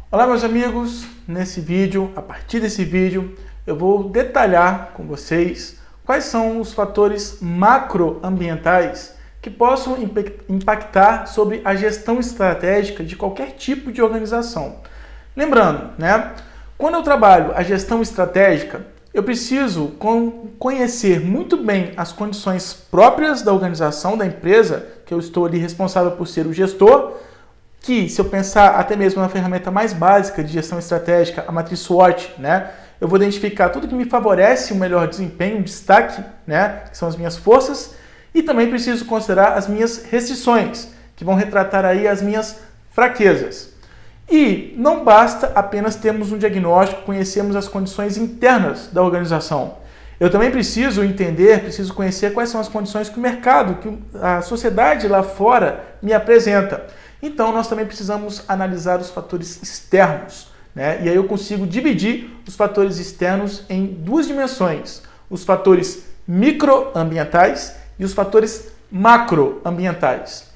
Olá meus amigos, a partir desse vídeo, eu vou detalhar com vocês quais são os fatores macroambientais que possam impactar sobre a gestão estratégica de qualquer tipo de organização. Lembrando, quando eu trabalho a gestão estratégica, eu preciso conhecer muito bem as condições próprias da organização, da empresa, que eu estou ali responsável por ser o gestor, que se eu pensar até mesmo na ferramenta mais básica de gestão estratégica, a matriz SWOT, eu vou identificar tudo que me favorece o melhor desempenho, um destaque, que são as minhas forças, e também preciso considerar as minhas restrições, que vão retratar aí as minhas fraquezas. E não basta apenas termos um diagnóstico, conhecermos as condições internas da organização. Eu também preciso conhecer quais são as condições que o mercado, que a sociedade lá fora me apresenta. Então, nós também precisamos analisar os fatores externos, E aí eu consigo dividir os fatores externos em duas dimensões: os fatores microambientais e os fatores macroambientais.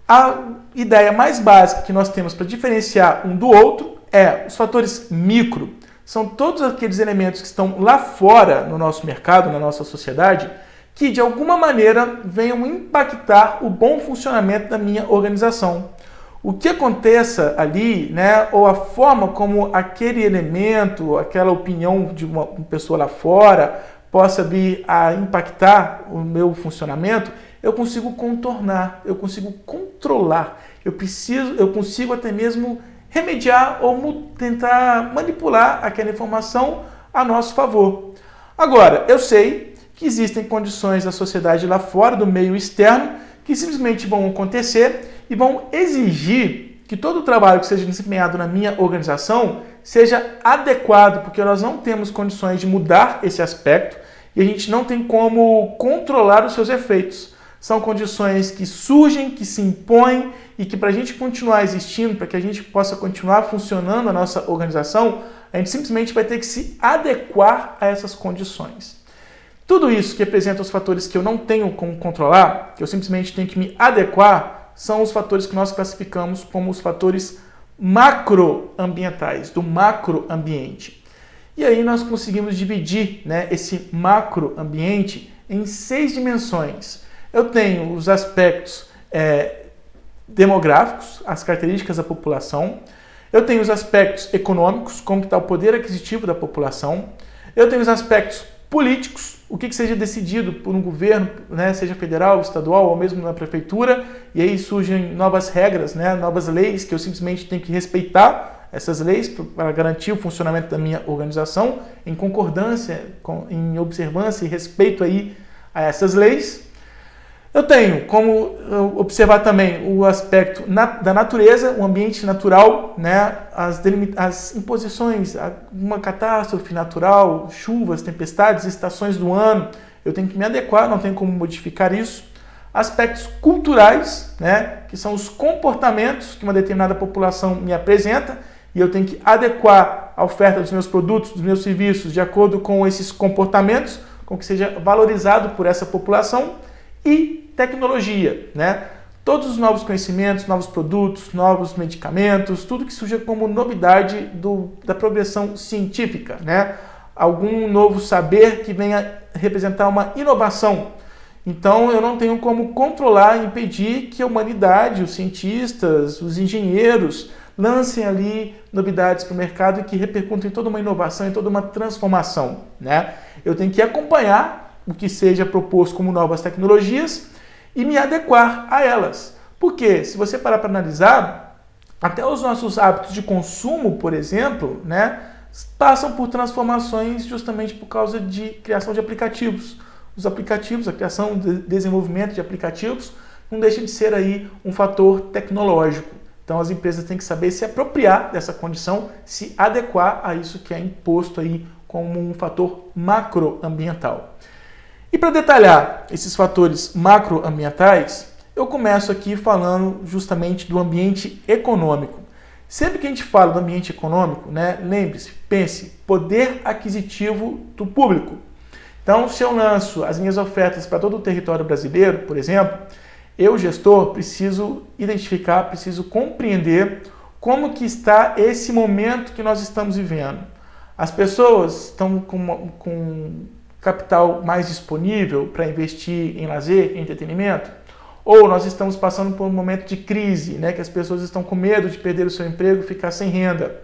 A ideia mais básica que nós temos para diferenciar um do outro é os fatores micro. São todos aqueles elementos que estão lá fora no nosso mercado, na nossa sociedade, que de alguma maneira venham impactar o bom funcionamento da minha organização. O que aconteça ali, ou a forma como aquele elemento, aquela opinião de uma pessoa lá fora possa vir a impactar o meu funcionamento, eu consigo contornar, eu consigo controlar, eu consigo até mesmo remediar ou tentar manipular aquela informação a nosso favor. Agora, eu sei que existem condições da sociedade lá fora, do meio externo, que simplesmente vão acontecer e vão exigir que todo o trabalho que seja desempenhado na minha organização seja adequado, porque nós não temos condições de mudar esse aspecto e a gente não tem como controlar os seus efeitos. São condições que surgem, que se impõem e que para a gente continuar existindo, para que a gente possa continuar funcionando a nossa organização, a gente simplesmente vai ter que se adequar a essas condições. Tudo isso que representa os fatores que eu não tenho como controlar, que eu simplesmente tenho que me adequar, são os fatores que nós classificamos como os fatores macroambientais, do macroambiente. E aí nós conseguimos dividir esse macroambiente em 6 dimensões. Eu tenho os aspectos demográficos, as características da população. Eu tenho os aspectos econômicos, como está o poder aquisitivo da população. Eu tenho os aspectos políticos, o que seja decidido por um governo, seja federal, estadual ou mesmo na prefeitura, e aí surgem novas regras, novas leis que eu simplesmente tenho que respeitar essas leis para garantir o funcionamento da minha organização em concordância, em observância e respeito aí a essas leis. Eu tenho como observar também o aspecto da natureza, o ambiente natural, as imposições, uma catástrofe natural, chuvas, tempestades, estações do ano, eu tenho que me adequar, não tenho como modificar isso. Aspectos culturais, que são os comportamentos que uma determinada população me apresenta, e eu tenho que adequar a oferta dos meus produtos, dos meus serviços, de acordo com esses comportamentos, com que seja valorizado por essa população. E tecnologia, Todos os novos conhecimentos, novos produtos, novos medicamentos, tudo que surja como novidade da progressão científica, Algum novo saber que venha representar uma inovação. Então eu não tenho como controlar e impedir que a humanidade, os cientistas, os engenheiros lancem ali novidades para o mercado e que repercutam em toda uma inovação, em toda uma transformação, Eu tenho que acompanhar o que seja proposto como novas tecnologias e me adequar a elas. Porque, se você parar para analisar, até os nossos hábitos de consumo, por exemplo, passam por transformações justamente por causa de criação de aplicativos. Os aplicativos, a criação e desenvolvimento de aplicativos, não deixa de ser aí um fator tecnológico. Então, as empresas têm que saber se apropriar dessa condição, se adequar a isso que é imposto aí como um fator macroambiental. E para detalhar esses fatores macroambientais, eu começo aqui falando justamente do ambiente econômico. Sempre que a gente fala do ambiente econômico, lembre-se, pense, poder aquisitivo do público. Então, se eu lanço as minhas ofertas para todo o território brasileiro, por exemplo, eu, gestor, preciso identificar, preciso compreender Como que está esse momento que nós estamos vivendo? As pessoas estão com capital mais disponível para investir em lazer, em entretenimento? Ou nós estamos passando por um momento de crise, né, que as pessoas estão com medo de perder o seu emprego e ficar sem renda?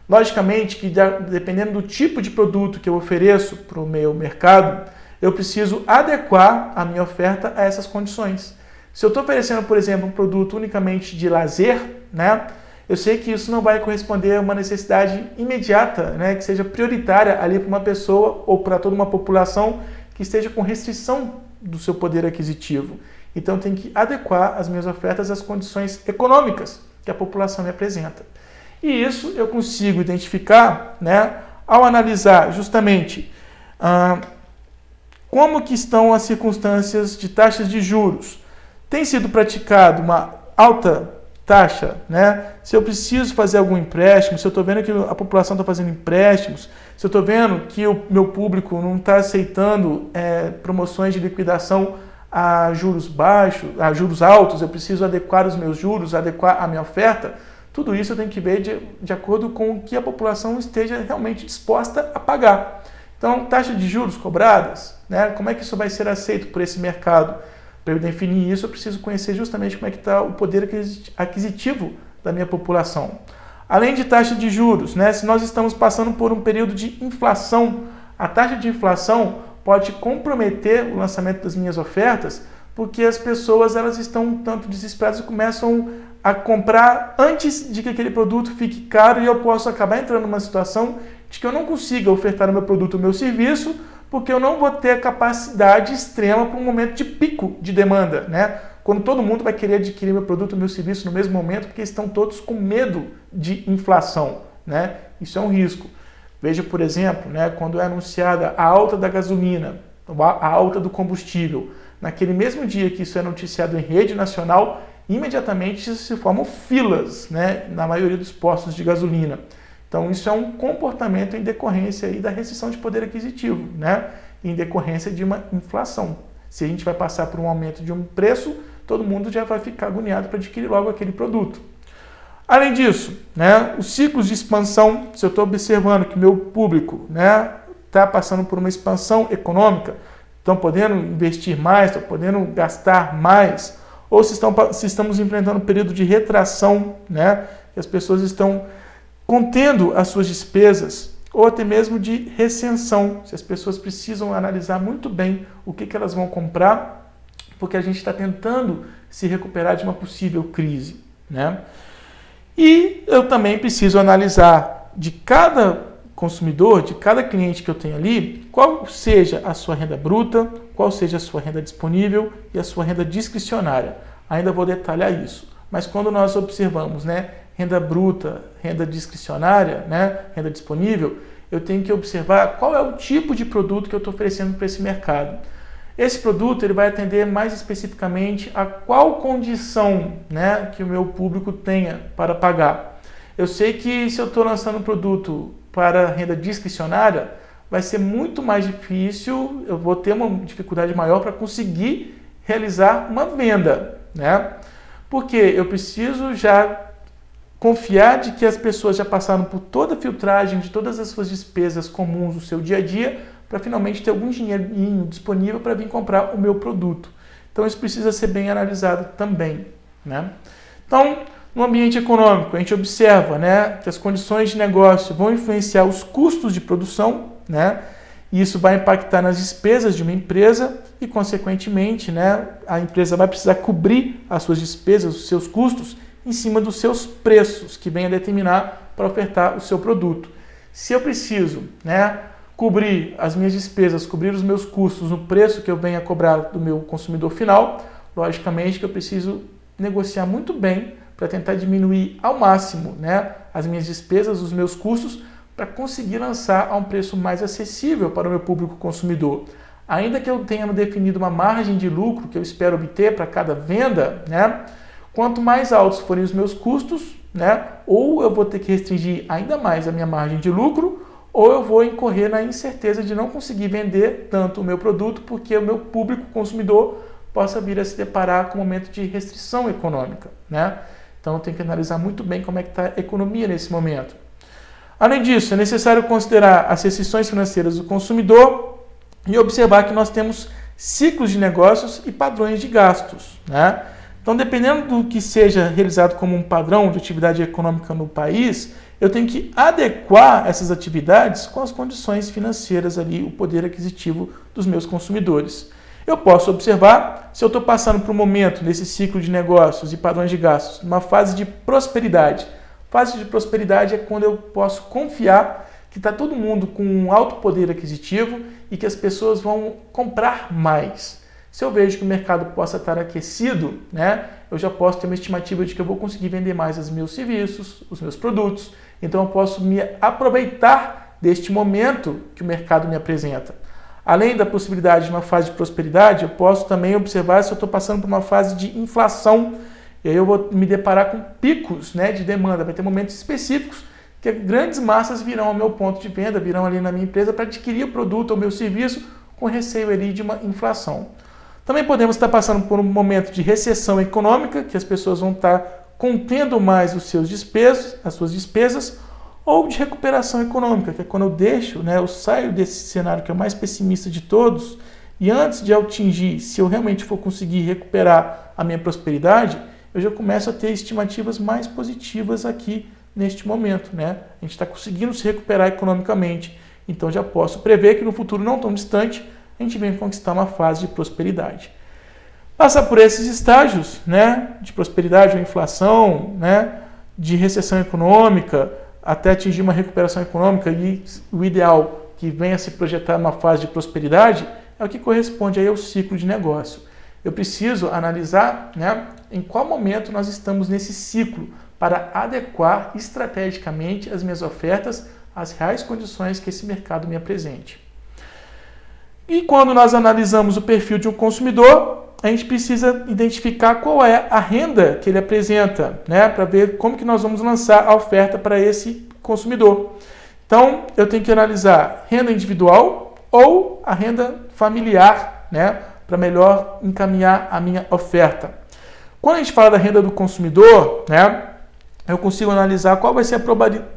Logicamente que dependendo do tipo de produto que eu ofereço para o meu mercado, eu preciso adequar a minha oferta a essas condições. Se eu estou oferecendo, por exemplo, um produto unicamente de lazer, né, eu sei que isso não vai corresponder a uma necessidade imediata, né, que seja prioritária ali para uma pessoa ou para toda uma população que esteja com restrição do seu poder aquisitivo. Então eu tenho que adequar as minhas ofertas às condições econômicas que a população me apresenta. E isso eu consigo identificar, né, ao analisar justamente como que estão as circunstâncias de taxas de juros. Tem sido praticado uma alta taxa, né? Se eu preciso fazer algum empréstimo, se eu estou vendo que a população está fazendo empréstimos, se eu estou vendo que o meu público não está aceitando promoções de liquidação a juros baixos, a juros altos, eu preciso adequar os meus juros, adequar a minha oferta, tudo isso eu tenho que ver de acordo com o que a população esteja realmente disposta a pagar. Então, taxa de juros cobradas, né? Como é que isso vai ser aceito por esse mercado? Para eu definir isso, eu preciso conhecer justamente como é que está o poder aquisitivo da minha população. Além de taxa de juros, né? Se nós estamos passando por um período de inflação, a taxa de inflação pode comprometer o lançamento das minhas ofertas, porque as pessoas elas estão um tanto desesperadas e começam a comprar antes de que aquele produto fique caro e eu posso acabar entrando numa situação de que eu não consiga ofertar o meu produto, o meu serviço, porque eu não vou ter a capacidade extrema para um momento de pico de demanda, né? Quando todo mundo vai querer adquirir meu produto, meu serviço no mesmo momento, porque estão todos com medo de inflação, né? Isso é um risco. Veja, por exemplo, né, quando é anunciada a alta da gasolina, a alta do combustível, naquele mesmo dia que isso é noticiado em rede nacional, imediatamente se formam filas, né, na maioria dos postos de gasolina. Então, isso é um comportamento em decorrência aí da restrição de poder aquisitivo, né? Em decorrência de uma inflação. Se a gente vai passar por um aumento de um preço, todo mundo já vai ficar agoniado para adquirir logo aquele produto. Além disso, né, os ciclos de expansão, se eu estou observando que meu público, né, está passando por uma expansão econômica, estão podendo investir mais, estão podendo gastar mais, ou se estamos enfrentando um período de retração, né, que as pessoas estão contendo as suas despesas, ou até mesmo de recensão, se as pessoas precisam analisar muito bem o que elas vão comprar, porque a gente está tentando se recuperar de uma possível crise, né? E eu também preciso analisar de cada consumidor, de cada cliente que eu tenho ali, qual seja a sua renda bruta, qual seja a sua renda disponível e a sua renda discricionária. Ainda vou detalhar isso. Mas quando nós observamos, né, renda bruta, renda discricionária, né, renda disponível, eu tenho que observar qual é o tipo de produto que eu estou oferecendo para esse mercado. Esse produto ele vai atender mais especificamente a qual condição, né, que o meu público tenha para pagar. Eu sei que se eu estou lançando um produto para renda discricionária, vai ser muito mais difícil, eu vou ter uma dificuldade maior para conseguir realizar uma venda, né? Porque eu preciso já confiar de que as pessoas já passaram por toda a filtragem de todas as suas despesas comuns do seu dia a dia para finalmente ter algum dinheirinho disponível para vir comprar o meu produto. Então isso precisa ser bem analisado também, né? Então, no ambiente econômico, a gente observa, né, que as condições de negócio vão influenciar os custos de produção, né? E isso vai impactar nas despesas de uma empresa e, consequentemente, né, a empresa vai precisar cobrir as suas despesas, os seus custos, em cima dos seus preços, que vem a determinar para ofertar o seu produto. Se eu preciso, né, cobrir as minhas despesas, cobrir os meus custos no preço que eu venho a cobrar do meu consumidor final, logicamente que eu preciso negociar muito bem para tentar diminuir ao máximo, né, as minhas despesas, os meus custos, para conseguir lançar a um preço mais acessível para o meu público consumidor. Ainda que eu tenha definido uma margem de lucro que eu espero obter para cada venda, né, quanto mais altos forem os meus custos, né, ou eu vou ter que restringir ainda mais a minha margem de lucro, ou eu vou incorrer na incerteza de não conseguir vender tanto o meu produto porque o meu público consumidor possa vir a se deparar com um momento de restrição econômica, né? Então eu tenho que analisar muito bem como é que está a economia nesse momento. Além disso, é necessário considerar as restrições financeiras do consumidor e observar que nós temos ciclos de negócios e padrões de gastos, né? Então, dependendo do que seja realizado como um padrão de atividade econômica no país, eu tenho que adequar essas atividades com as condições financeiras ali, o poder aquisitivo dos meus consumidores. Eu posso observar se eu estou passando por um momento nesse ciclo de negócios e padrões de gastos, numa fase de prosperidade. Fase de prosperidade é quando eu posso confiar que está todo mundo com um alto poder aquisitivo e que as pessoas vão comprar mais. Se eu vejo que o mercado possa estar aquecido, né, eu já posso ter uma estimativa de que eu vou conseguir vender mais os meus serviços, os meus produtos. Então eu posso me aproveitar deste momento que o mercado me apresenta. Além da possibilidade de uma fase de prosperidade, eu posso também observar se eu estou passando por uma fase de inflação. E aí eu vou me deparar com picos, né, de demanda. Vai ter momentos específicos que grandes massas virão ao meu ponto de venda, virão ali na minha empresa para adquirir o produto ou meu serviço com receio ali de uma inflação. Também podemos estar passando por um momento de recessão econômica, que as pessoas vão estar contendo mais os seus as suas despesas, ou de recuperação econômica, que é quando eu deixo, né, eu saio desse cenário que é o mais pessimista de todos, e antes de atingir, se eu realmente for conseguir recuperar a minha prosperidade, eu já começo a ter estimativas mais positivas aqui neste momento, né? A gente está conseguindo se recuperar economicamente, então já posso prever que no futuro não tão distante a gente vem conquistar uma fase de prosperidade. Passar por esses estágios, né, de prosperidade ou inflação, né, de recessão econômica, até atingir uma recuperação econômica e o ideal que venha se projetar uma fase de prosperidade é o que corresponde aí ao ciclo de negócio. Eu preciso analisar, né, em qual momento nós estamos nesse ciclo para adequar estrategicamente as minhas ofertas às reais condições que esse mercado me apresente. E quando nós analisamos o perfil de um consumidor, a gente precisa identificar qual é a renda que ele apresenta, né, para ver como que nós vamos lançar a oferta para esse consumidor. Então, eu tenho que analisar renda individual ou a renda familiar, né, para melhor encaminhar a minha oferta. Quando a gente fala da renda do consumidor, né, eu consigo analisar qual vai ser a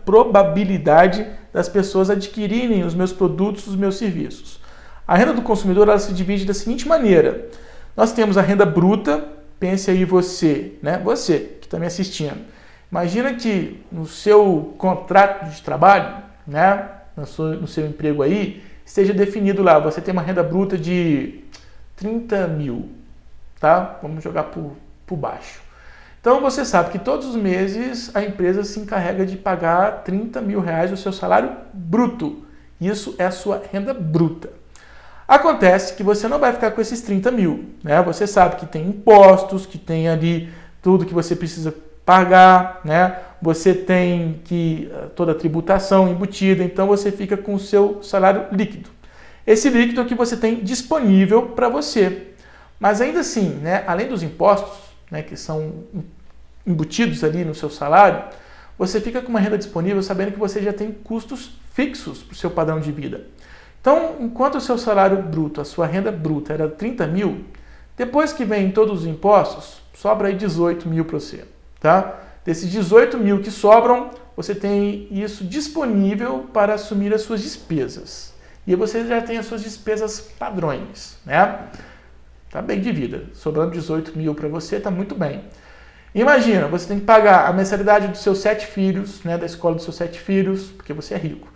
probabilidade das pessoas adquirirem os meus produtos, os meus serviços. A renda do consumidor ela se divide da seguinte maneira. Nós temos a renda bruta, pense aí você, né? Você que está me assistindo. Imagina que no seu contrato de trabalho, né? No seu emprego aí, esteja definido lá, você tem uma renda bruta de 30 mil, tá? Vamos jogar por baixo. Então você sabe que todos os meses a empresa se encarrega de pagar 30 mil reais do seu salário bruto. Isso é a sua renda bruta. Acontece que você não vai ficar com esses 30 mil, né? Você sabe que tem impostos, que tem ali tudo que você precisa pagar, né? Você tem toda a tributação embutida, então você fica com o seu salário líquido. Esse líquido é o que você tem disponível para você. Mas ainda assim, né, além dos impostos, né, que são embutidos ali no seu salário, você fica com uma renda disponível sabendo que você já tem custos fixos para o seu padrão de vida. Então, enquanto o seu salário bruto, a sua renda bruta era 30 mil, depois que vem todos os impostos, sobra aí 18 mil para você. Tá? Desses 18 mil que sobram, você tem isso disponível para assumir as suas despesas. E você já tem as suas despesas padrões, né? Tá bem de vida. Sobrando 18 mil para você, tá muito bem. Imagina, você tem que pagar a mensalidade dos seus 7 filhos, né, da escola dos seus 7 filhos, porque você é rico.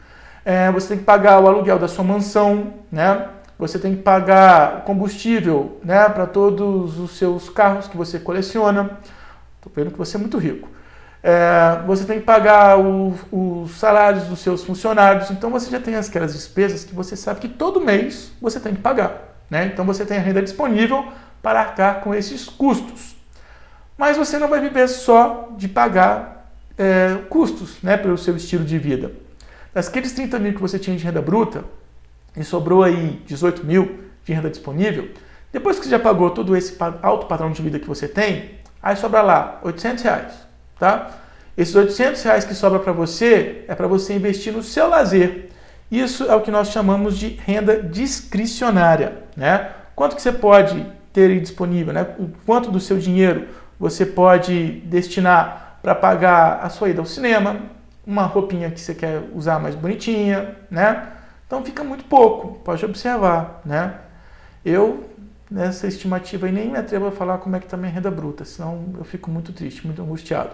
Você tem que pagar o aluguel da sua mansão, né? Você tem que pagar combustível, né, para todos os seus carros que você coleciona. Estou vendo que você é muito rico. Você tem que pagar os salários dos seus funcionários. Então você já tem aquelas despesas que você sabe que todo mês você tem que pagar, né? Então você tem a renda disponível para arcar com esses custos. Mas você não vai viver só de pagar custos, né, pelo seu estilo de vida. Daqueles 30 mil que você tinha de renda bruta, e sobrou aí 18 mil de renda disponível, depois que você já pagou todo esse alto padrão de vida que você tem, aí sobra lá 800 reais, tá? Esses 800 reais que sobra para você é para você investir no seu lazer. Isso é o que nós chamamos de renda discricionária, né? Quanto que você pode ter disponível, né? O quanto do seu dinheiro você pode destinar para pagar a sua ida ao cinema, uma roupinha que você quer usar mais bonitinha, né? Então fica muito pouco, pode observar, né? Eu, nessa estimativa aí, nem me atrevo a falar como é que está minha renda bruta, senão eu fico muito triste, muito angustiado.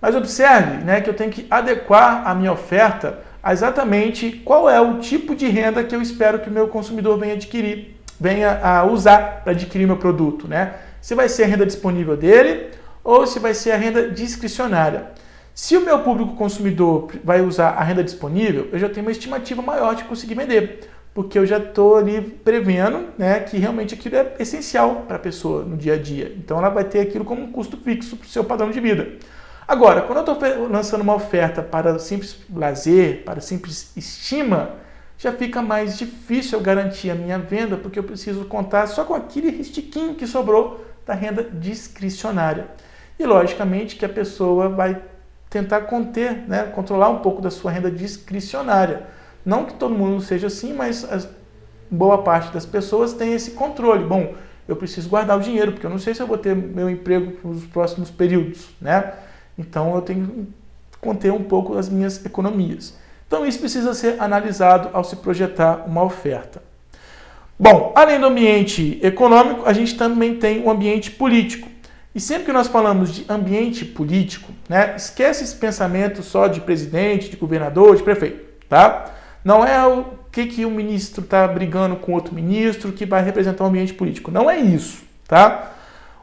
Mas observe, né, que eu tenho que adequar a minha oferta a exatamente qual é o tipo de renda que eu espero que o meu consumidor venha adquirir, venha a usar para adquirir meu produto, né? Se vai ser a renda disponível dele ou se vai ser a renda discricionária. Se o meu público consumidor vai usar a renda disponível, eu já tenho uma estimativa maior de conseguir vender, porque eu já estou ali prevendo, né, que realmente aquilo é essencial para a pessoa no dia a dia. Então ela vai ter aquilo como um custo fixo para o seu padrão de vida. Agora, quando eu estou lançando uma oferta para simples lazer, para simples estima, já fica mais difícil eu garantir a minha venda, porque eu preciso contar só com aquele restiquinho que sobrou da renda discricionária. E logicamente que a pessoa vai tentar conter, né, controlar um pouco da sua renda discricionária. Não que todo mundo seja assim, mas boa parte das pessoas tem esse controle. Bom, eu preciso guardar o dinheiro, porque eu não sei se eu vou ter meu emprego nos próximos períodos, né? Então eu tenho que conter um pouco as minhas economias. Então isso precisa ser analisado ao se projetar uma oferta. Bom, além do ambiente econômico, a gente também tem o ambiente político. E sempre que nós falamos de ambiente político, né, esquece esse pensamento só de presidente, de governador, de prefeito, tá? Não é o que o ministro está brigando com outro ministro que vai representar o ambiente político. Não é isso, tá?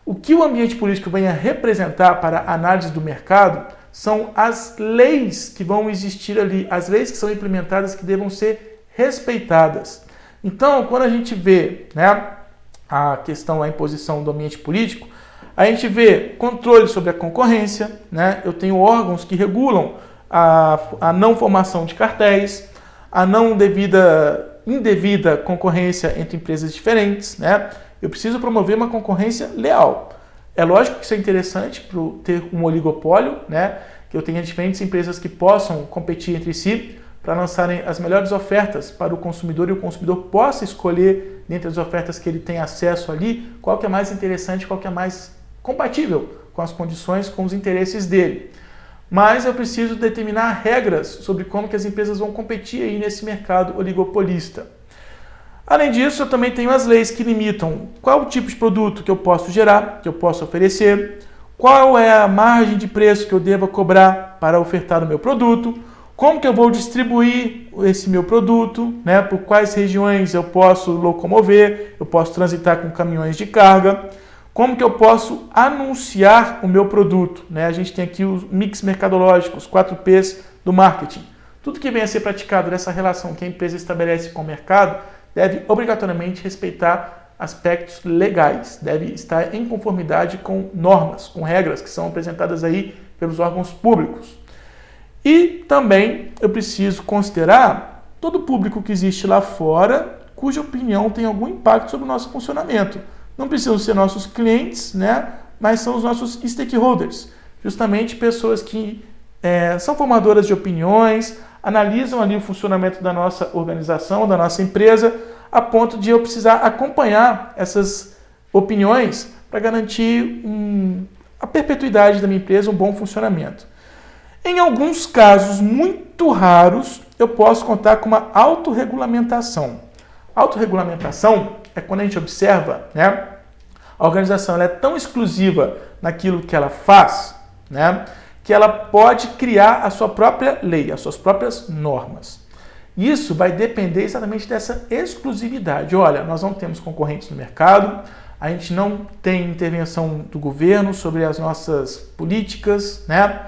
O que o ambiente político vem a representar para a análise do mercado são as leis que vão existir ali, as leis que são implementadas que devam ser respeitadas. Então, quando a gente vê, né, a questão, a imposição do ambiente político, a gente vê controle sobre a concorrência, né? Eu tenho órgãos que regulam a não formação de cartéis, a não indevida concorrência entre empresas diferentes, né? Eu preciso promover uma concorrência leal. É lógico que isso é interessante para ter um oligopólio, né? Que eu tenha diferentes empresas que possam competir entre si para lançarem as melhores ofertas para o consumidor e o consumidor possa escolher, dentre as ofertas que ele tem acesso ali, qual que é mais interessante, qual que é mais compatível com as condições, com os interesses dele. Mas eu preciso determinar regras sobre como que as empresas vão competir aí nesse mercado oligopolista. Além disso, eu também tenho as leis que limitam qual o tipo de produto que eu posso gerar, que eu posso oferecer, qual é a margem de preço que eu devo cobrar para ofertar o meu produto, como que eu vou distribuir esse meu produto, né, por quais regiões eu posso locomover, eu posso transitar com caminhões de carga, como que eu posso anunciar o meu produto, né? A gente tem aqui os mix mercadológicos, os 4Ps do marketing. Tudo que venha a ser praticado nessa relação que a empresa estabelece com o mercado deve obrigatoriamente respeitar aspectos legais, deve estar em conformidade com normas, com regras que são apresentadas aí pelos órgãos públicos. E também eu preciso considerar todo o público que existe lá fora, cuja opinião tem algum impacto sobre o nosso funcionamento. Não precisam ser nossos clientes, né? Mas são os nossos stakeholders, justamente pessoas que são formadoras de opiniões, analisam ali o funcionamento da nossa organização, da nossa empresa, a ponto de eu precisar acompanhar essas opiniões para garantir a perpetuidade da minha empresa, um bom funcionamento. Em alguns casos muito raros, eu posso contar com uma autorregulamentação. Autorregulamentação é quando a gente observa, né, a organização ela é tão exclusiva naquilo que ela faz, né, que ela pode criar a sua própria lei, as suas próprias normas. Isso vai depender exatamente dessa exclusividade. Olha, nós não temos concorrentes no mercado, a gente não tem intervenção do governo sobre as nossas políticas, né?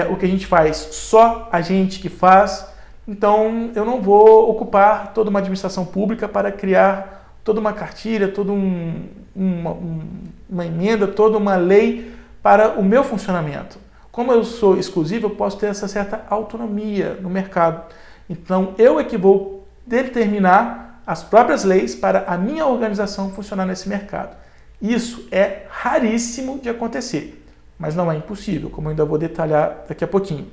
O que a gente faz, só a gente que faz. Então, eu não vou ocupar toda uma administração pública para criar toda uma cartilha, toda uma emenda, toda uma lei para o meu funcionamento. Como eu sou exclusivo, eu posso ter essa certa autonomia no mercado. Então, eu é que vou determinar as próprias leis para a minha organização funcionar nesse mercado. Isso é raríssimo de acontecer, mas não é impossível, como eu ainda vou detalhar daqui a pouquinho.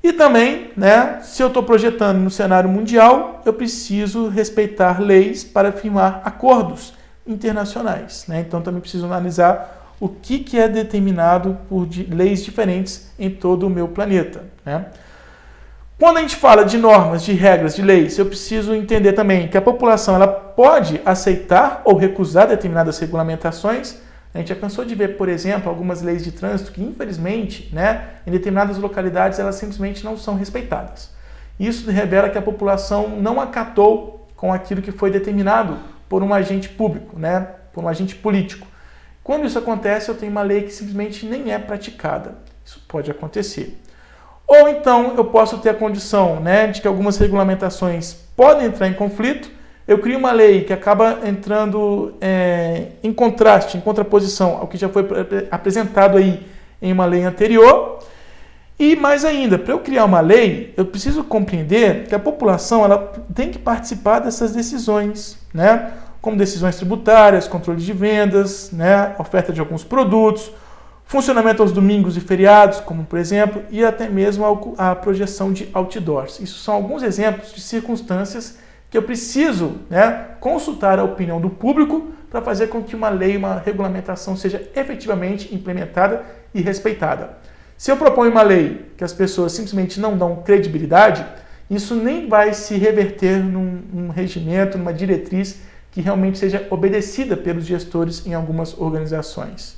E também, né, se eu estou projetando no cenário mundial, eu preciso respeitar leis para firmar acordos internacionais, né? Então, também preciso analisar o que é determinado por leis diferentes em todo o meu planeta, né? Quando a gente fala de normas, de regras, de leis, eu preciso entender também que a população ela pode aceitar ou recusar determinadas regulamentações. A gente já cansou de ver, por exemplo, algumas leis de trânsito que, infelizmente, né, em determinadas localidades, elas simplesmente não são respeitadas. Isso revela que a população não acatou com aquilo que foi determinado por um agente público, né, por um agente político. Quando isso acontece, eu tenho uma lei que simplesmente nem é praticada. Isso pode acontecer. Ou então eu posso ter a condição, né, de que algumas regulamentações podem entrar em conflito, eu crio uma lei que acaba entrando em contraste, em contraposição ao que já foi apresentado aí em uma lei anterior. E mais ainda, para eu criar uma lei, eu preciso compreender que a população ela tem que participar dessas decisões, né, como decisões tributárias, controle de vendas, né, oferta de alguns produtos, funcionamento aos domingos e feriados, como por exemplo, e até mesmo a projeção de outdoors. Isso são alguns exemplos de circunstâncias que eu preciso, né, consultar a opinião do público para fazer com que uma lei, uma regulamentação seja efetivamente implementada e respeitada. Se eu proponho uma lei que as pessoas simplesmente não dão credibilidade, isso nem vai se reverter num regimento, numa diretriz que realmente seja obedecida pelos gestores em algumas organizações.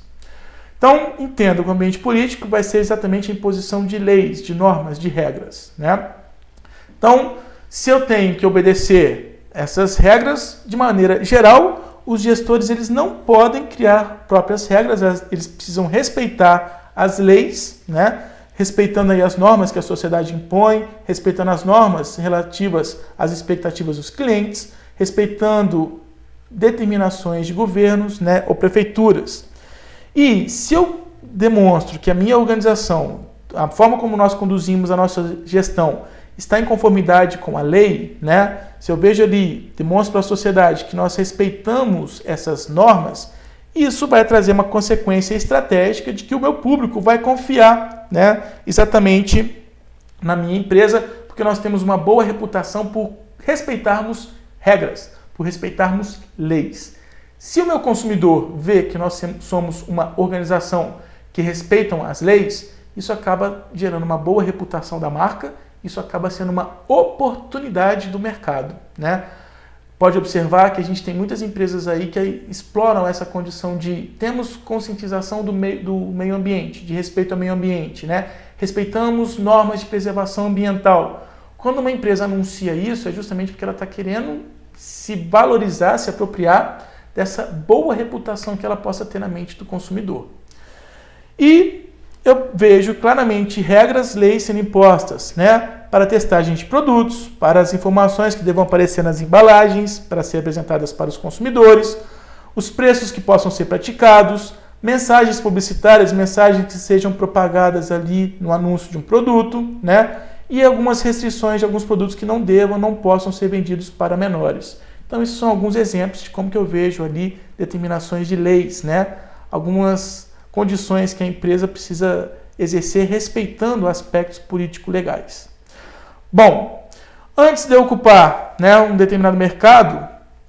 Então, entenda que o ambiente político vai ser exatamente a imposição de leis, de normas, de regras, né? Então, se eu tenho que obedecer essas regras, de maneira geral, os gestores eles não podem criar próprias regras, eles precisam respeitar as leis, né? Respeitando aí as normas que a sociedade impõe, respeitando as normas relativas às expectativas dos clientes, respeitando determinações de governos, né, ou prefeituras. E se eu demonstro que a minha organização, a forma como nós conduzimos a nossa gestão, está em conformidade com a lei, né? Se eu vejo ali, demonstro para a sociedade que nós respeitamos essas normas, isso vai trazer uma consequência estratégica de que o meu público vai confiar, né, exatamente na minha empresa, porque nós temos uma boa reputação por respeitarmos regras, por respeitarmos leis. Se o meu consumidor vê que nós somos uma organização que respeitam as leis, isso acaba gerando uma boa reputação da marca, isso acaba sendo uma oportunidade do mercado, né? Pode observar que a gente tem muitas empresas aí que exploram essa condição de temos conscientização do meio ambiente, de respeito ao meio ambiente, né? Respeitamos normas de preservação ambiental. Quando uma empresa anuncia isso, é justamente porque ela está querendo se valorizar, se apropriar dessa boa reputação que ela possa ter na mente do consumidor. E eu vejo claramente regras, leis sendo impostas, né, para testagem de produtos, para as informações que devam aparecer nas embalagens, para ser apresentadas para os consumidores, os preços que possam ser praticados, mensagens publicitárias, mensagens que sejam propagadas ali no anúncio de um produto, né, e algumas restrições de alguns produtos que não possam ser vendidos para menores. Então, esses são alguns exemplos de como que eu vejo ali determinações de leis, né? Algumas condições que a empresa precisa exercer respeitando aspectos político-legais. Bom, antes de eu ocupar, né, um determinado mercado,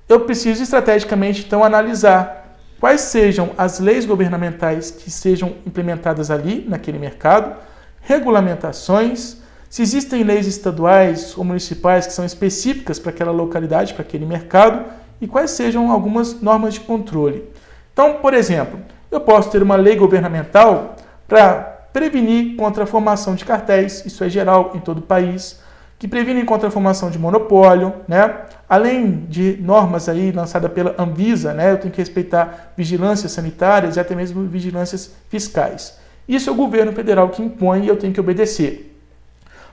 eu preciso estrategicamente, então, analisar quais sejam as leis governamentais que sejam implementadas ali, naquele mercado, regulamentações, se existem leis estaduais ou municipais que são específicas para aquela localidade, para aquele mercado, e quais sejam algumas normas de controle. Então, por exemplo, eu posso ter uma lei governamental para prevenir contra a formação de cartéis, isso é geral em todo o país, que previnem contra a formação de monopólio, né? Além de normas aí lançadas pela Anvisa, né? Eu tenho que respeitar vigilâncias sanitárias e até mesmo vigilâncias fiscais. Isso é o governo federal que impõe e eu tenho que obedecer.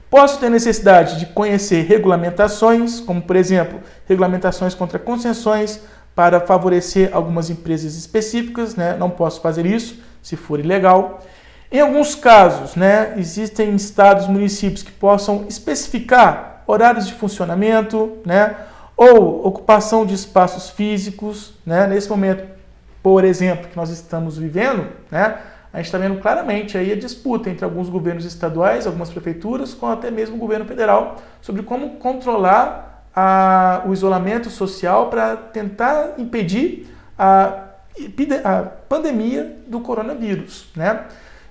Posso ter necessidade de conhecer regulamentações, como, por exemplo, regulamentações contra concessões para favorecer algumas empresas específicas, né? Não posso fazer isso se for ilegal. Em alguns casos, né, existem estados, municípios que possam especificar horários de funcionamento, né, ou ocupação de espaços físicos, né? Nesse momento, por exemplo, que nós estamos vivendo, né, a gente está vendo claramente aí a disputa entre alguns governos estaduais, algumas prefeituras, com até mesmo o governo federal, sobre como controlar o isolamento social para tentar impedir a a pandemia do coronavírus, né?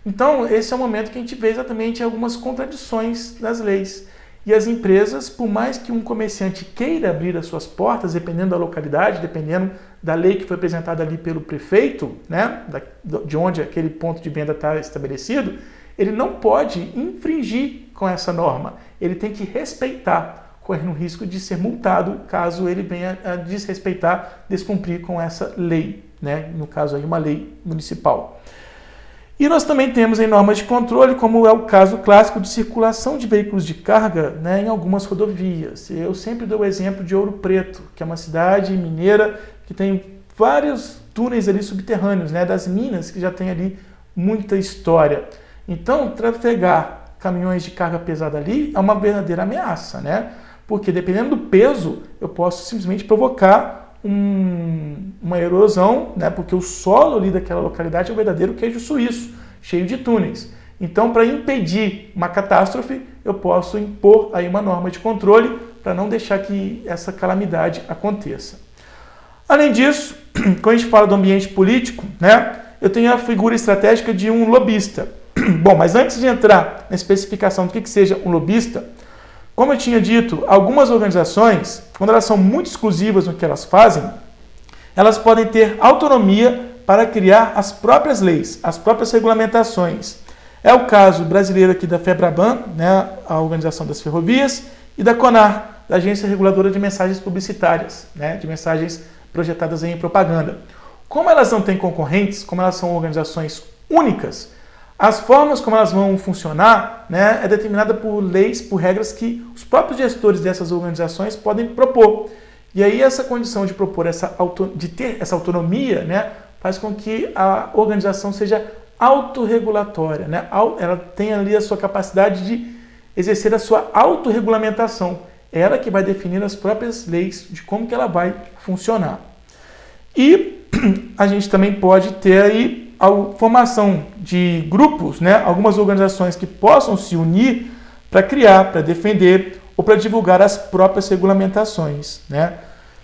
Então, esse é o momento que a gente vê exatamente algumas contradições das leis. E as empresas, por mais que um comerciante queira abrir as suas portas, dependendo da localidade, dependendo da lei que foi apresentada ali pelo prefeito, né, de onde aquele ponto de venda está estabelecido, ele não pode infringir com essa norma. Ele tem que respeitar, correndo o risco de ser multado caso ele venha a desrespeitar, descumprir com essa lei, né, no caso aí uma lei municipal. E nós também temos em normas de controle, como é o caso clássico de circulação de veículos de carga, né, em algumas rodovias. Eu sempre dou o exemplo de Ouro Preto, que é uma cidade mineira que tem vários túneis ali subterrâneos, né, das minas, que já tem ali muita história. Então, trafegar caminhões de carga pesada ali é uma verdadeira ameaça, né? Porque dependendo do peso, eu posso simplesmente provocar uma erosão, né? Porque o solo ali daquela localidade é um verdadeiro queijo suíço, cheio de túneis. Então, para impedir uma catástrofe, eu posso impor aí uma norma de controle para não deixar que essa calamidade aconteça. Além disso, quando a gente fala do ambiente político, né? Eu tenho a figura estratégica de um lobista. Bom, mas antes de entrar na especificação do que seja um lobista, como eu tinha dito, algumas organizações, quando elas são muito exclusivas no que elas fazem, elas podem ter autonomia para criar as próprias leis, as próprias regulamentações. É o caso brasileiro aqui da FEBRABAN, né, a Organização das Ferrovias, e da CONAR, da Agência Reguladora de Mensagens Publicitárias, né, de mensagens projetadas em propaganda. Como elas não têm concorrentes, como elas são organizações únicas, as formas como elas vão funcionar, né, é determinada por leis, por regras que os próprios gestores dessas organizações podem propor. E aí essa condição de propor de ter essa autonomia, né, faz com que a organização seja autorregulatória, né? Ela tem ali a sua capacidade de exercer a sua autorregulamentação. Ela que vai definir as próprias leis de como que ela vai funcionar. E a gente também pode ter aí a formação de grupos, né, algumas organizações que possam se unir para criar, para defender ou para divulgar as próprias regulamentações, né?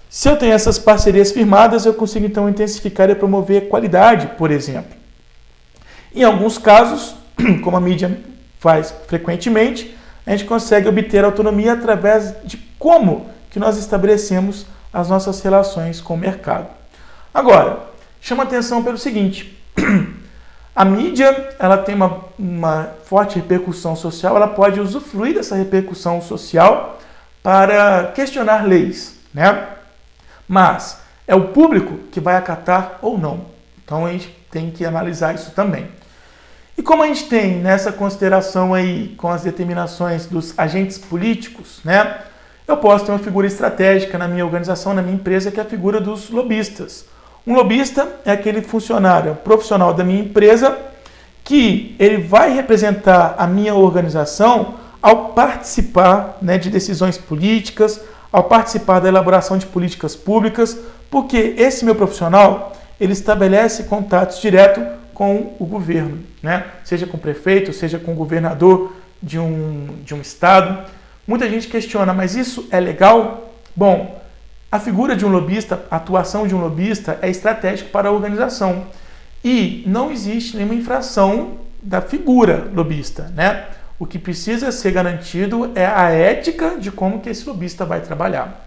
Se eu tenho essas parcerias firmadas, eu consigo então intensificar e promover qualidade, por exemplo. Em alguns casos, como a mídia faz frequentemente, a gente consegue obter autonomia através de como que nós estabelecemos as nossas relações com o mercado. Agora, chama atenção pelo seguinte: a mídia, ela tem uma forte repercussão social, ela pode usufruir dessa repercussão social para questionar leis, né? Mas é o público que vai acatar ou não. Então a gente tem que analisar isso também. E como a gente tem nessa consideração aí com as determinações dos agentes políticos, né? Eu posso ter uma figura estratégica na minha organização, na minha empresa, que é a figura dos lobistas. Um lobista é aquele funcionário profissional da minha empresa que ele vai representar a minha organização ao participar, né, de decisões políticas, ao participar da elaboração de políticas públicas, porque esse meu profissional ele estabelece contatos diretos com o governo, né? Seja com o prefeito, seja com o governador de um estado. Muita gente questiona, mas isso é legal? Bom, a figura de um lobista, a atuação de um lobista é estratégica para a organização. E não existe nenhuma infração da figura lobista, né? O que precisa ser garantido é a ética de como que esse lobista vai trabalhar.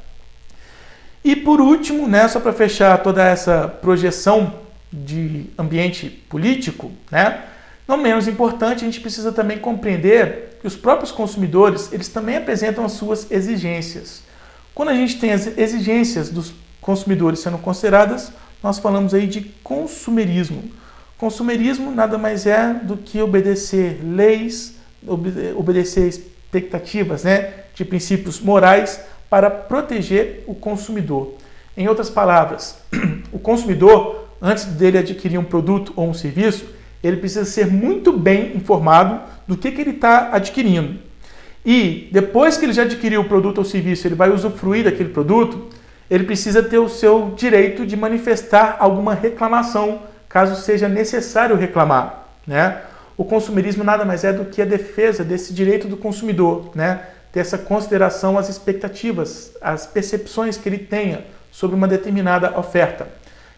E por último, né, só para fechar toda essa projeção de ambiente político, né, não menos importante, a gente precisa também compreender que os próprios consumidores, eles também apresentam as suas exigências. Quando a gente tem as exigências dos consumidores sendo consideradas, nós falamos aí de consumerismo. Consumerismo nada mais é do que obedecer leis, obedecer expectativas, né, de princípios morais para proteger o consumidor. Em outras palavras, o consumidor, antes dele adquirir um produto ou um serviço, ele precisa ser muito bem informado do que ele está adquirindo. E depois que ele já adquiriu o produto ou serviço, ele vai usufruir daquele produto, ele precisa ter o seu direito de manifestar alguma reclamação, caso seja necessário reclamar, né? O consumerismo nada mais é do que a defesa desse direito do consumidor, né? Ter essa consideração às expectativas, às percepções que ele tenha sobre uma determinada oferta.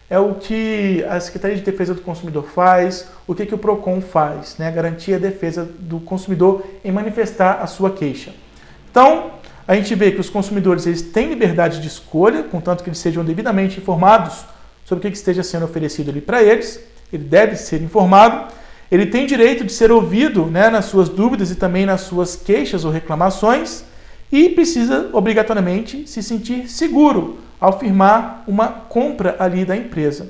é o que a Secretaria de Defesa do Consumidor faz, o que o PROCON faz, né? Garantir a defesa do consumidor em manifestar a sua queixa. Então, a gente vê que os consumidores eles têm liberdade de escolha, contanto que eles sejam devidamente informados sobre o que esteja sendo oferecido ali para eles. Ele deve ser informado. Ele tem direito de ser ouvido, né, nas suas dúvidas e também nas suas queixas ou reclamações. E precisa, obrigatoriamente, se sentir seguro ao firmar uma compra ali da empresa.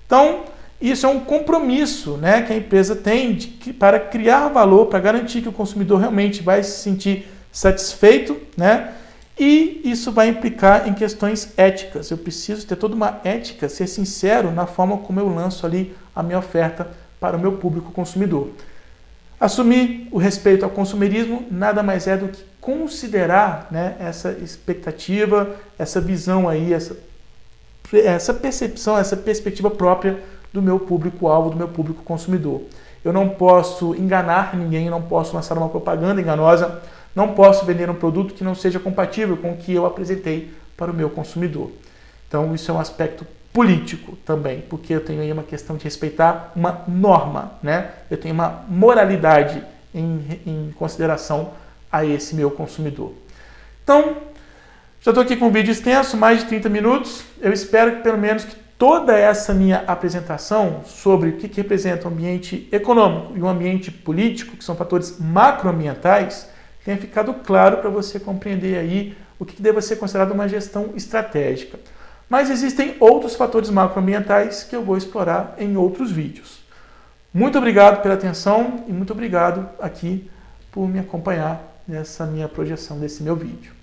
Então, isso é um compromisso, né, que a empresa tem para criar valor, para garantir que o consumidor realmente vai se sentir satisfeito, né? E isso vai implicar em questões éticas. Eu preciso ter toda uma ética, ser sincero na forma como eu lanço ali a minha oferta para o meu público consumidor. Assumir o respeito ao consumerismo nada mais é do que considerar, né, essa expectativa, essa visão aí, essa percepção, essa perspectiva própria do meu público-alvo, do meu público consumidor. Eu não posso enganar ninguém, não posso lançar uma propaganda enganosa, não posso vender um produto que não seja compatível com o que eu apresentei para o meu consumidor. Então isso é um aspecto político também, porque eu tenho aí uma questão de respeitar uma norma, né? Eu tenho uma moralidade em consideração a esse meu consumidor. Então, já estou aqui com um vídeo extenso, mais de 30 minutos. Eu espero que pelo menos que toda essa minha apresentação sobre o que representa o ambiente econômico e o ambiente político, que são fatores macroambientais, tenha ficado claro para você compreender aí o que deve ser considerado uma gestão estratégica. Mas existem outros fatores macroambientais que eu vou explorar em outros vídeos. Muito obrigado pela atenção e muito obrigado aqui por me acompanhar nessa minha projeção desse meu vídeo.